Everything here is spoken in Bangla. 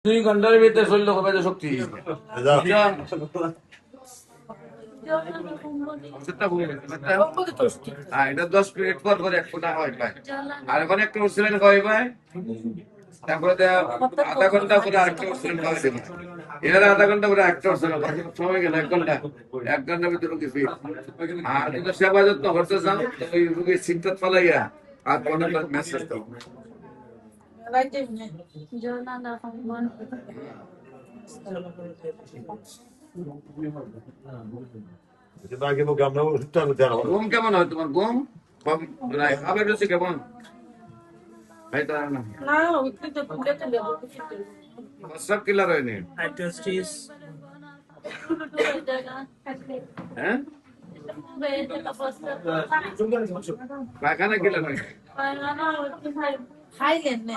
2 ঘন্টার ভিতরে শরীর হবে যে শক্তি এটা 10 মিনিট পর করে 1 ফোঁটা হয় ভাই। আর এখন একটা ওষুধ খাওয়াই ভাই, তারপরে আধা ঘন্টা করে আরেকটা ওষুধ খাওয়াই দেবো। এর আধা ঘন্টা করে একটা ওষুধ সময় গেল 1 ঘন্টার ভিতরে রোগী ফিট। আর যদি সেবা যত্ন করতে চান ওই রোগীর সিমটা ফলাইয়া আর কোনো মেসেজ দাও। ঘুম কেমন হয় তোমার? ঘুম খাবার রয়েছে কেমন? সব কিলার হয়নি। হ্যাঁ, পায়খানা কিলার হয়নি। খাইলেন না,